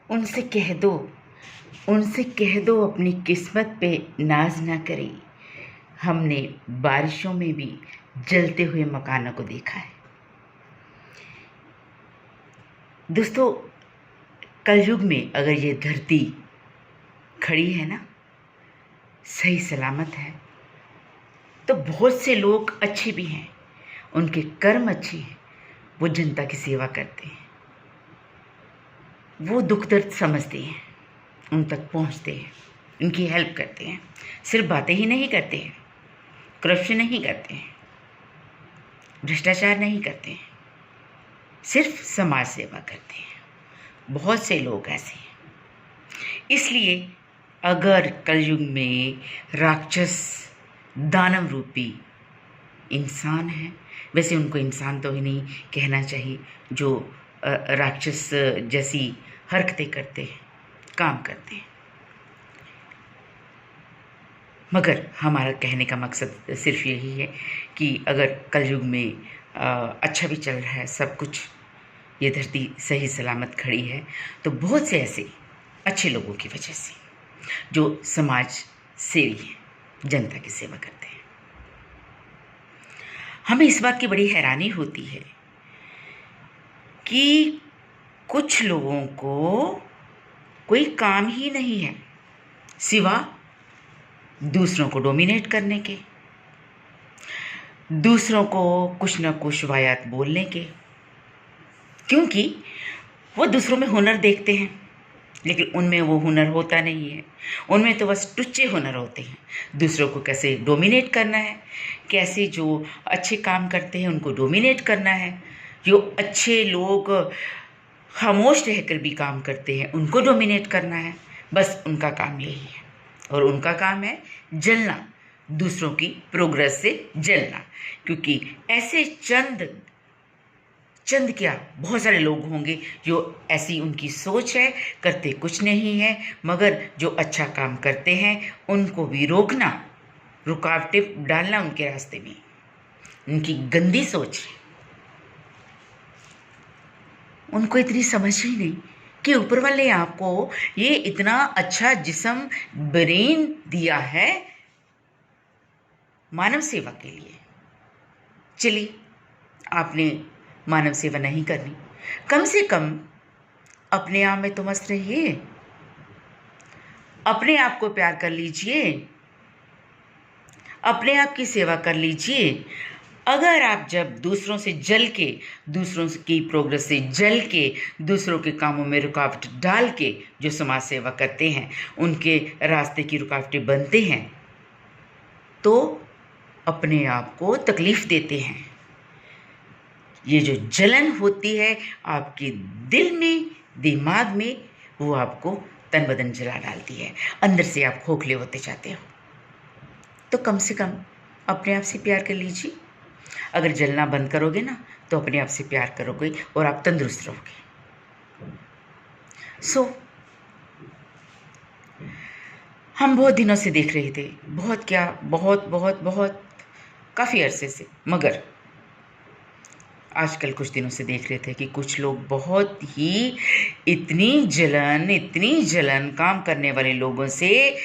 उनसे कह दो, उनसे कह दो अपनी किस्मत पे नाज ना करे। हमने बारिशों में भी जलते हुए मकानों को देखा है। दोस्तों, कलयुग में अगर ये धरती खड़ी है ना, सही सलामत है, तो बहुत से लोग अच्छे भी हैं, उनके कर्म अच्छे हैं, वो जनता की सेवा करते हैं, वो दुख दर्द समझते हैं, उन तक पहुंचते हैं, उनकी हेल्प करते हैं। सिर्फ बातें ही नहीं करते हैं, करप्शन नहीं करते हैं, भ्रष्टाचार नहीं करते हैं, सिर्फ समाज सेवा करते हैं। बहुत से लोग ऐसे हैं। इसलिए अगर कलयुग में राक्षस दानव रूपी इंसान है, वैसे उनको इंसान तो ही नहीं कहना चाहिए, जो राक्षस जैसी हरकतें करते हैं, काम करते हैं, मगर हमारा कहने का मकसद सिर्फ यही है कि अगर कलयुग में अच्छा भी चल रहा है सब कुछ, ये धरती सही सलामत खड़ी है, तो बहुत से ऐसे अच्छे लोगों की वजह से जो समाज सेवी हैं, जनता की सेवा करते हैं। हमें इस बात की बड़ी हैरानी होती है कि कुछ लोगों को कोई काम ही नहीं है सिवा दूसरों को डोमिनेट करने के, दूसरों को कुछ न कुछ वाहियात बोलने के, क्योंकि वो दूसरों में हुनर देखते हैं, लेकिन उनमें वो हुनर होता नहीं है। उनमें तो बस टुच्चे हुनर होते हैं। दूसरों को कैसे डोमिनेट करना है, कैसे जो अच्छे काम करते हैं उनको डोमिनेट करना है, जो अच्छे लोग खामोश रहकर भी काम करते हैं उनको डोमिनेट करना है। बस उनका काम यही है, और उनका काम है जलना, दूसरों की प्रोग्रेस से जलना। क्योंकि ऐसे चंद क्या, बहुत सारे लोग होंगे जो ऐसी उनकी सोच है, करते कुछ नहीं है, मगर जो अच्छा काम करते हैं उनको भी रोकना, रुकावटें डालना उनके रास्ते में, उनकी गंदी सोच है। उनको इतनी समझ ही नहीं कि ऊपर वाले आपको ये इतना अच्छा जिस्म, ब्रेन दिया है मानव सेवा के लिए। चलिए, आपने मानव सेवा नहीं करनी, कम से कम अपने आप में तो मस्त रहिए, अपने आप को प्यार कर लीजिए, अपने आप की सेवा कर लीजिए। अगर आप जब दूसरों से जल के, दूसरों की प्रोग्रेस से जल के, दूसरों के कामों में रुकावट डाल के जो समाज सेवा करते हैं, उनके रास्ते की रुकावटें बनते हैं, तो अपने आप को तकलीफ देते हैं। ये जो जलन होती है आपके दिल में, दिमाग में, वो आपको तन बदन जला डालती है, अंदर से आप खोखले होते जाते हो। तो कम से कम अपने आप से प्यार कर लीजिए। अगर जलना बंद करोगे ना, तो अपने आप से प्यार करोगे और आप तंदुरुस्त रहोगे। हम बहुत दिनों से देख रहे थे, बहुत क्या, बहुत बहुत बहुत काफ़ी अरसे से, मगर आजकल कुछ दिनों से देख रहे थे कि कुछ लोग बहुत ही इतनी जलन काम करने वाले लोगों से,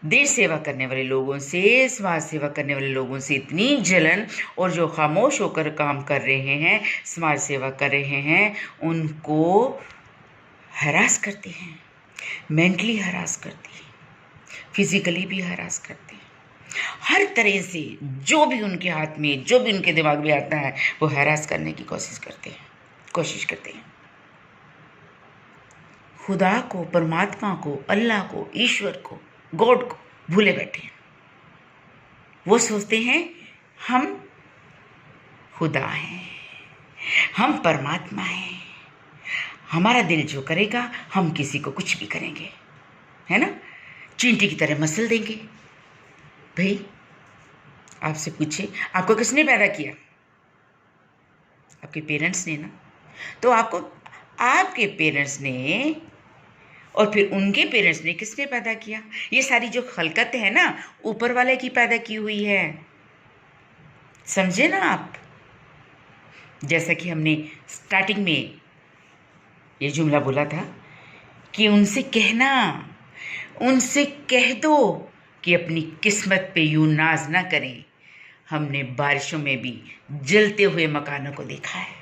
देश सेवा करने वाले लोगों से, समाज सेवा करने वाले लोगों से इतनी जलन, और जो खामोश होकर काम कर रहे हैं, समाज सेवा कर रहे हैं, उनको हरास करते हैं, मेंटली हरास करते हैं, फिजिकली भी हरास करते हैं। हर तरह से जो भी उनके हाथ में, जो भी उनके दिमाग में आता है, वो हरास करने की कोशिश करते हैं। खुदा को, परमात्मा को, अल्लाह को, ईश्वर को, गॉड को भूले बैठे हैं। वो सोचते हैं हम खुदा हैं, हम परमात्मा हैं, हमारा दिल जो करेगा हम किसी को कुछ भी करेंगे, है ना, चींटी की तरह मसल देंगे। भाई, आपसे पूछे, आपको किसने पैदा किया? आपके पेरेंट्स ने ना। तो आपको आपके पेरेंट्स ने और फिर उनके पेरेंट्स ने किसने पैदा किया? ये सारी जो खलकत है ना, ऊपर वाले की पैदा की हुई है। समझे ना आप? जैसा कि हमने स्टार्टिंग में ये जुमला बोला था कि उनसे कह दो कि अपनी किस्मत पे यूं नाज ना करें। हमने बारिशों में भी जलते हुए मकानों को देखा है।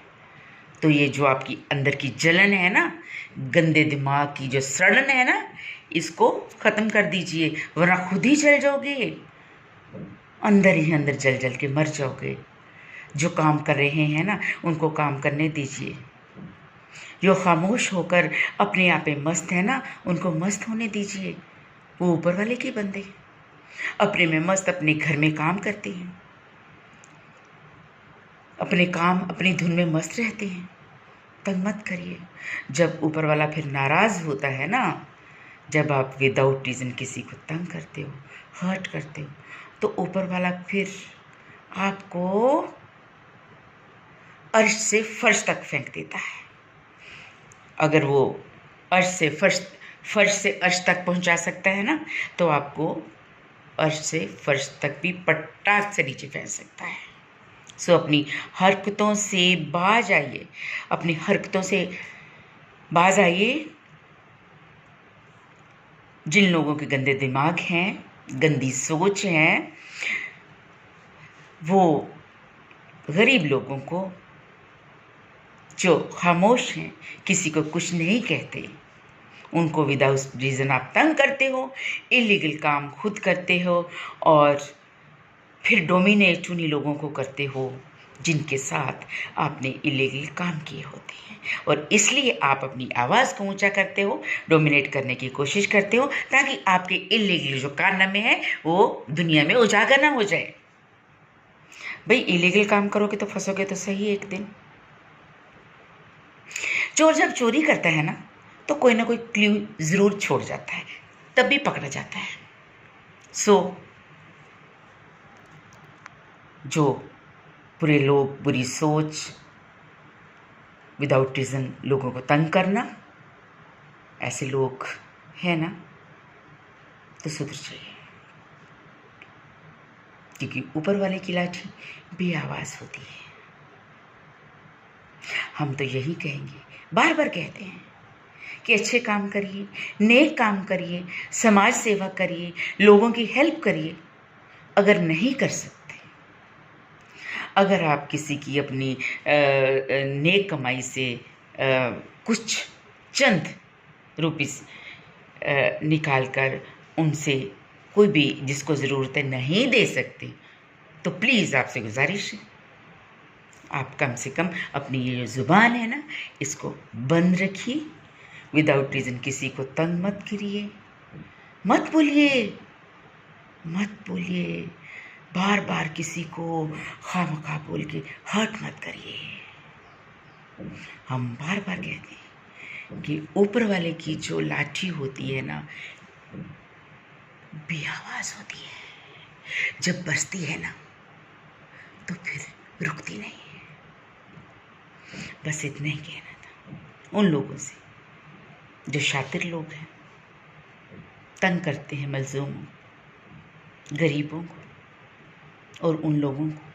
तो ये जो आपकी अंदर की जलन है ना, गंदे दिमाग की जो सड़न है ना, इसको ख़त्म कर दीजिए, वरना खुद ही जल जाओगे, अंदर ही अंदर जल जल के मर जाओगे। जो काम कर रहे हैं ना, उनको काम करने दीजिए। जो खामोश होकर अपने आप में मस्त है ना, उनको मस्त होने दीजिए। वो ऊपर वाले के बंदे अपने में मस्त अपने घर में काम करते हैं, अपने काम अपनी धुन में मस्त रहते हैं। तंग मत करिए। जब ऊपर वाला फिर नाराज़ होता है ना, जब आप विदाउट रीज़न किसी को तंग करते हो, हर्ट करते हो, तो ऊपर वाला फिर आपको अर्श से फर्श तक फेंक देता है। अगर वो फर्श से अर्श तक पहुंचा सकता है ना, तो आपको अर्श से फर्श तक भी पटाख से नीचे फेंक सकता है। सो अपनी हरकतों से बाज आइए, अपनी हरकतों से बाज आइए। जिन लोगों के गंदे दिमाग हैं, गंदी सोच है, वो गरीब लोगों को जो खामोश हैं, किसी को कुछ नहीं कहते, उनको विदाउट रीज़न आप तंग करते हो, इलीगल काम खुद करते हो और फिर डोमिनेट उन्हीं लोगों को करते हो जिनके साथ आपने इलीगल काम किए होते हैं। और इसलिए आप अपनी आवाज़ को ऊंचा करते हो, डोमिनेट करने की कोशिश करते हो, ताकि आपके इलीगल जो कारनामे हैं वो दुनिया में उजागर ना हो जाए। भाई इलीगल काम करोगे तो फंसोगे तो सही एक दिन। चोर जब चोरी करता है ना, तो कोई ना कोई क्ल्यू ज़रूर छोड़ जाता है, तब भी पकड़ा जाता है। सो जो बुरे लोग, बुरी सोच, विदाउट रीज़न लोगों को तंग करना, ऐसे लोग हैं ना, तो सुधर जाइए। क्योंकि ऊपर वाले की लाठी भी आवाज़ होती है। हम तो यही कहेंगे, बार बार कहते हैं कि अच्छे काम करिए, नेक काम करिए, समाज सेवा करिए, लोगों की हेल्प करिए। अगर नहीं कर सकते, अगर आप किसी की अपनी नेक कमाई से कुछ चंद रुपीस निकाल कर उनसे कोई भी जिसको ज़रूरत है नहीं दे सकते, तो प्लीज़ आपसे गुजारिश है, आप कम से कम अपनी ये जो ज़ुबान है ना, इसको बंद रखिए। विदाउट रीज़न किसी को तंग मत करिए, मत बोलिए, बार बार किसी को खामखा बोल के हर्ट मत करिए। हम बार बार कहते हैं कि ऊपर वाले की जो लाठी होती है ना, बेआवाज़ होती है, जब बरसती है ना तो फिर रुकती नहीं है। बस इतना ही कहना था उन लोगों से जो शातिर लोग हैं, तंग करते हैं मज़लूमों, गरीबों को, और उन लोगों को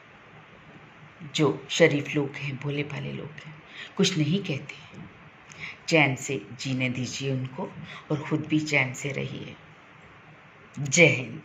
जो शरीफ लोग हैं, भोले भाले लोग हैं, कुछ नहीं कहते हैं। चैन से जीने दीजिए उनको और ख़ुद भी चैन से रहिए। जय हिंद।